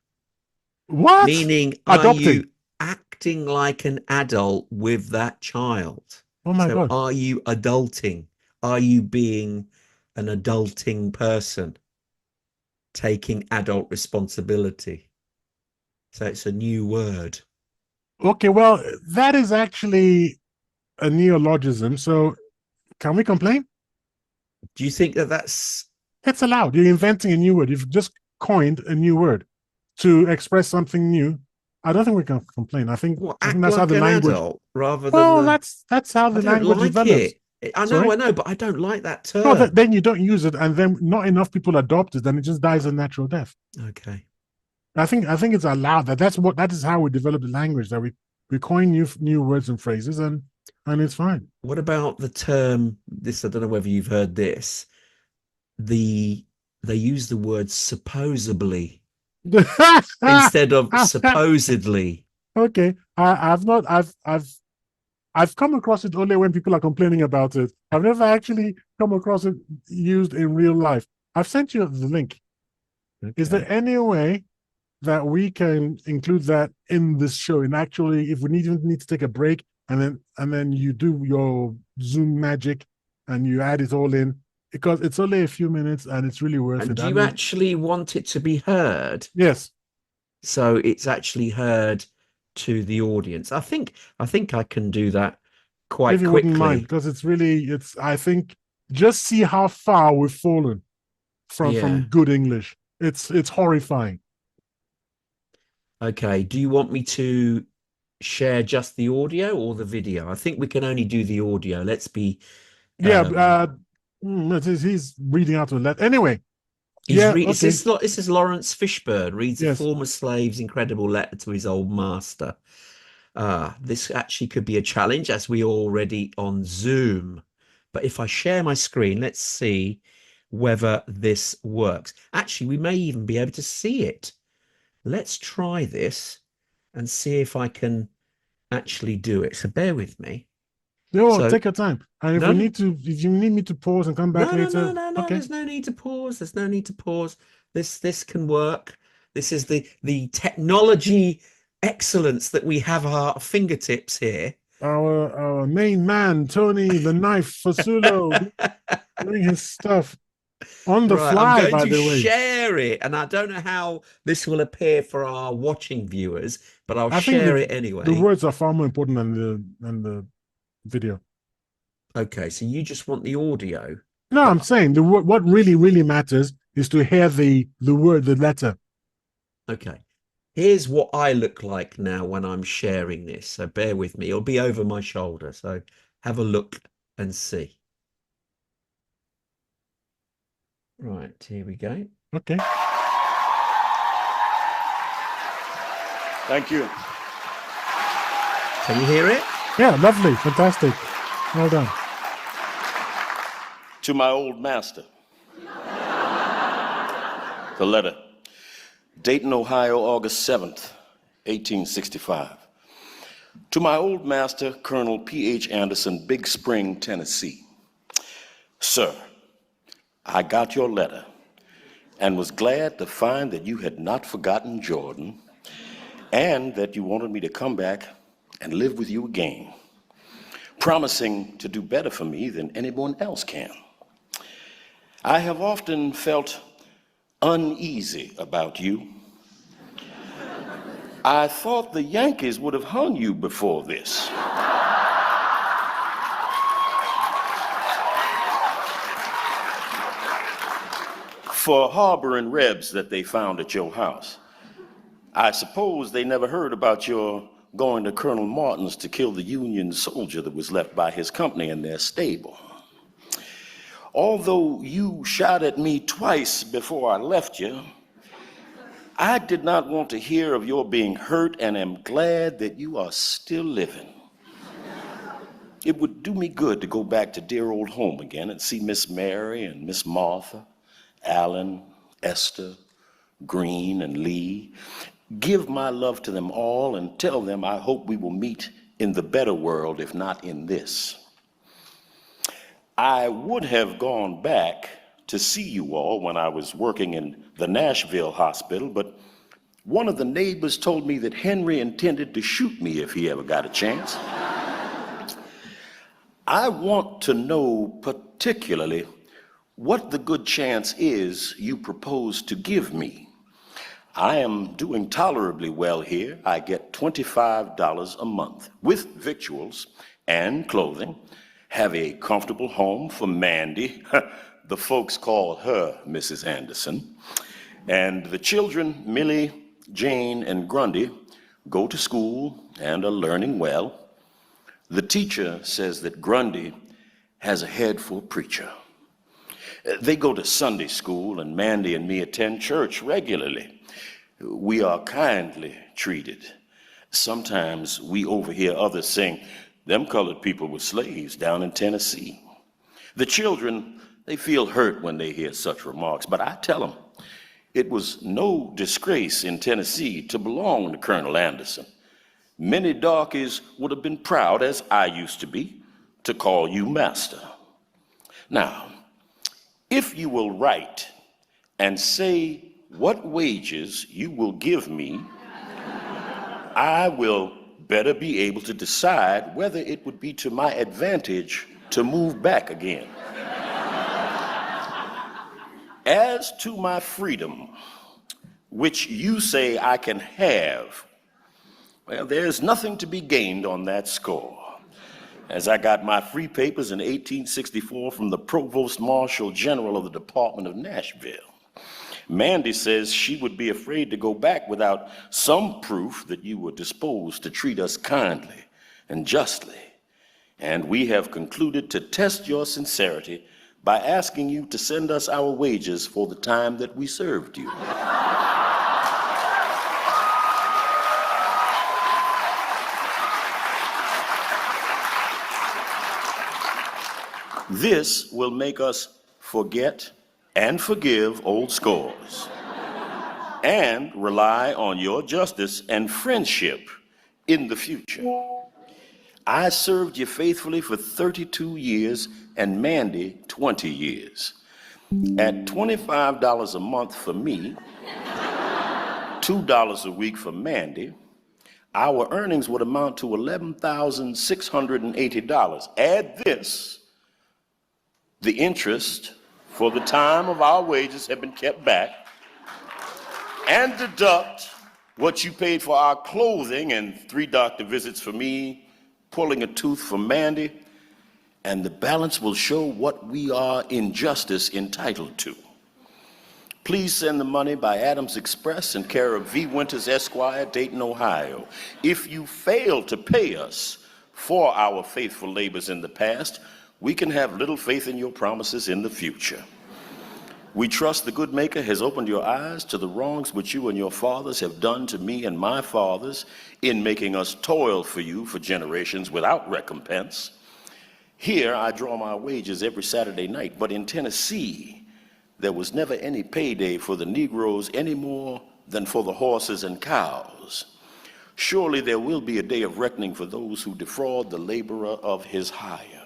What? Meaning, are Adopting. you acting like an adult with that child? Oh my So God. are you adulting? Are you being an adulting person, taking adult responsibility? So it's a new word. Okay, well, that is actually a neologism. So can we complain? Do you think that that's It's allowed. You're inventing a new word. You've just coined a new word to express something new. I don't think we can complain. what, I think act that's how like the an language. adult rather than Well, the that's how I the don't language like develops. it. I Sorry. know, but I don't like that No, term. then you don't use it, and then not enough people adopt it, and it just dies a natural death. Okay. I think it's allowed that is how we develop the language, that we coin new words and phrases, and it's fine. What about the term, this, I don't know whether you've heard this, they use the word supposedly instead of supposedly. Okay, I've not I've come across it only when people are complaining about it. I've never actually come across it used in real life. I've sent you the link. Okay. Is there any way that we can include that in this show? And actually, if we need to take a break, and then you do your Zoom magic and you add it all in, because it's only a few minutes and it's really worth And it. do I you mean, actually want it to be heard? yes, So it's actually heard to the audience. I think I can do that if quite you wouldn't mind, quickly. because it's I think just see how far we've fallen Yeah. from good English. It's horrifying. Okay. Do you want me to share just the audio or the video? I think we can only do the audio. Let's be Yeah, he's reading out a letter. Anyway, yeah, is okay, this is Lawrence Fishburne reads a yes. former slave's incredible letter to his old master. This actually could be a challenge as we already on Zoom. But if I share my screen, let's see whether this works. Actually, we may even be able to see it. Let's try this and see if I can actually do it. So bear with me. No, So take your time. And no, no, if you need me to pause and come back no, no, no, later, no, no. okay. There's no need to pause. There's no need to pause. This can work. This is the technology excellence that we have at our fingertips here. Our main man, Tony the Knife Fasulo, doing his stuff on the Right, I'm fly, going by to the way. share it, and I don't know how this will appear for our watching viewers, but I'll I think share it the anyway. words are far more important than the video. Okay, so you just want the audio, No, I'm but saying what really matters is to hear the word, the letter. okay. Here's what I look like now when I'm sharing this. So bear with me. It'll be over my shoulder. So have a look and see. Right, here we go. Okay. Thank you. Can you hear it? Yeah, lovely, fantastic. Well done. To my old master. The letter. Dayton, Ohio, August 7th, 1865. To my old master, Colonel P.H. Anderson, Big Spring, Tennessee. Sir, I got your letter and was glad to find that you had not forgotten Jordan and that you wanted me to come back and live with you again, promising to do better for me than anyone else can. I have often felt uneasy about you. I thought the Yankees would have hung you before this. For harboring Rebs that they found at your house. I suppose they never heard about your going to Colonel Martin's to kill the Union soldier that was left by his company in their stable. Although you shot at me twice before I left you, I did not want to hear of your being hurt and am glad that you are still living. It would do me good to go back to dear old home again and see Miss Mary and Miss Martha, Alan, Esther, Green, and Lee. Give my love to them all and tell them I hope we will meet in the better world, if not in this. I would have gone back to see you all when I was working in the Nashville hospital, but one of the neighbors told me that Henry intended to shoot me if he ever got a chance. I want to know particularly what the good chance is you propose to give me. I am doing tolerably well here. I get $25 a month with victuals and clothing, have a comfortable home for Mandy. The folks call her Mrs. Anderson. And the children, Millie, Jane, and Grundy, go to school and are learning well. The teacher says that Grundy has a head for a preacher. They go to Sunday school, and Mandy and me attend church regularly. We are kindly treated. Sometimes we overhear others saying, them colored people were slaves down in Tennessee. The children, they feel hurt when they hear such remarks, but I tell them it was no disgrace in Tennessee to belong to Colonel Anderson. Many darkies would have been proud, as I used to be, to call you master. Now, if you will write and say what wages you will give me, I will better be able to decide whether it would be to my advantage to move back again. As to my freedom, which you say I can have, well, there's nothing to be gained on that score, as I got my free papers in 1864 from the Provost Marshal General of the Department of Nashville. Mandy says she would be afraid to go back without some proof that you were disposed to treat us kindly and justly. And we have concluded to test your sincerity by asking you to send us our wages for the time that we served you. This will make us forget and forgive old scores and rely on your justice and friendship in the future. I served you faithfully for 32 years and Mandy 20 years. At $25 a month for me, $2 a week for Mandy, our earnings would amount to $11,680. Add this, the interest for the time of our wages have been kept back, and deduct what you paid for our clothing and 3 doctor visits for me, pulling a tooth for Mandy, and the balance will show what we are in justice entitled to. Please send the money by Adams Express in care of V. Winters, Esquire, Dayton, Ohio. If you fail to pay us for our faithful labors in the past, we can have little faith in your promises in the future. We trust the good Maker has opened your eyes to the wrongs which you and your fathers have done to me and my fathers in making us toil for you for generations without recompense. Here I draw my wages every Saturday night, but in Tennessee, there was never any payday for the Negroes any more than for the horses and cows. Surely there will be a day of reckoning for those who defraud the laborer of his hire.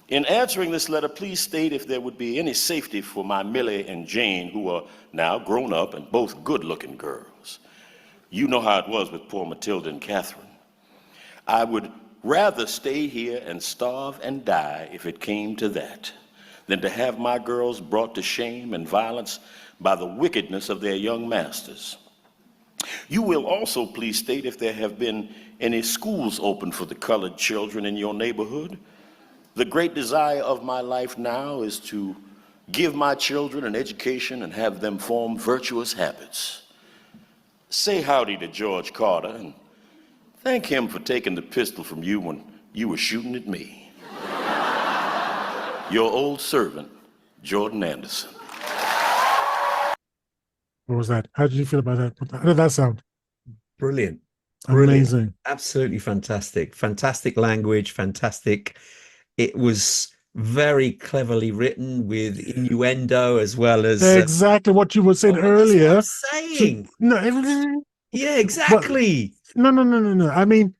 In answering this letter, please state if there would be any safety for my Millie and Jane, who are now grown up and both good-looking girls. You know how it was with poor Matilda and Catherine. I would rather stay here and starve and die if it came to that, than to have my girls brought to shame and violence by the wickedness of their young masters. You will also please state if there have been any schools open for the colored children in your neighborhood. The great desire of my life now is to give my children an education and have them form virtuous habits. Say howdy to George Carter and thank him for taking the pistol from you when you were shooting at me. Your old servant, Jordan Anderson. What was that? How did you feel about that? How did that sound? Brilliant. Brilliant. Amazing. Absolutely fantastic. Fantastic language. Fantastic. It was very cleverly written with innuendo as well as Exactly what you were saying oh, that's what earlier. I'm saying. No, Yeah, but exactly. no. I mean,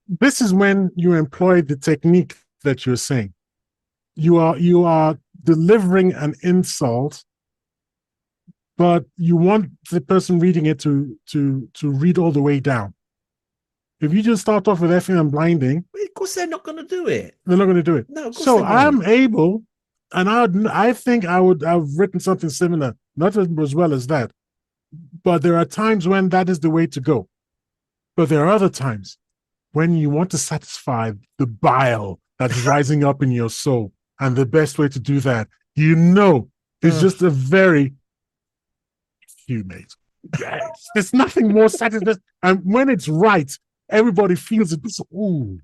this is when you employ the technique that you're saying. You are delivering an insult, but you want the person reading it to read all the way down. If you just start off with effing and blinding, Of course, they're not going to do it. they're not going to do it. No, of course So they won't. I'm able, and I think I would have written something similar, not as well as that, but there are times when that is the way to go. But there are other times when you want to satisfy the bile that's rising up in your soul, and the best way to do that, is just a very few, mate. There's nothing more satisfying, and when it's right, everybody feels it. Ooh,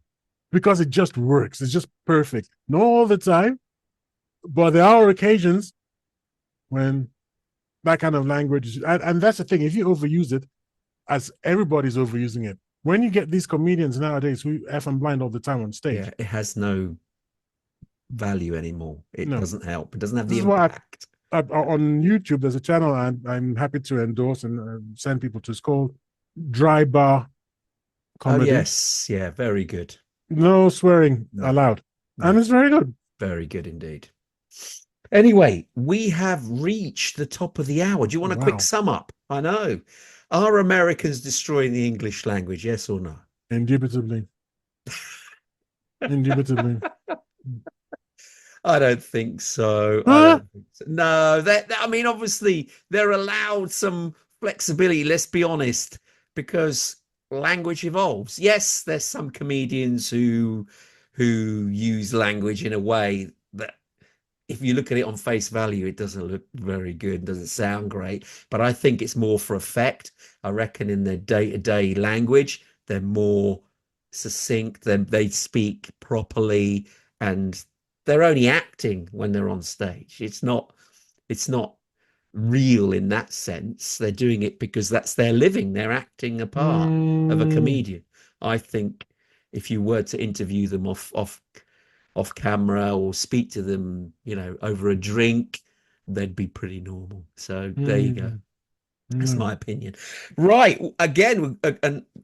because it just works. It's just perfect. Not all the time, but there are occasions when that kind of language, and that's the thing. If you overuse it, as everybody's overusing it, when you get these comedians nowadays who F and blind all the time on stage, Yeah, it has no value anymore. It No. doesn't help. It doesn't have This the is why impact. on YouTube, there's a channel I'm happy to endorse and send people to. It's called Dry Bar Comedy. Oh, yes. Yeah, very good. No swearing No. allowed. No. And it's very good. Very good indeed. Anyway, we have reached the top of the hour. Do you want a quick Wow. sum up? I know. Are Americans destroying the English language? Yes or no? Indubitably. Indubitably. I don't think so. I Huh? don't think so. No, I mean, obviously, they're allowed some flexibility, let's be honest, because language evolves. Yes, there's some comedians who use language in a way that if you look at it on face value, it doesn't look very good, doesn't sound great. But I think it's more for effect. I reckon in their day-to-day language, they're more succinct, they speak properly, and they're only acting when they're on stage. It's not real in that sense. They're doing it because that's their living. They're acting a part of a comedian. I think if you were to interview them off camera or speak to them, over a drink, they'd be pretty normal. So there you go. That's my opinion. Right. Again,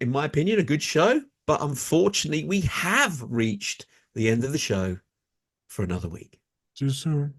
in my opinion, a good show, but unfortunately, we have reached the end of the show for another week. Too soon.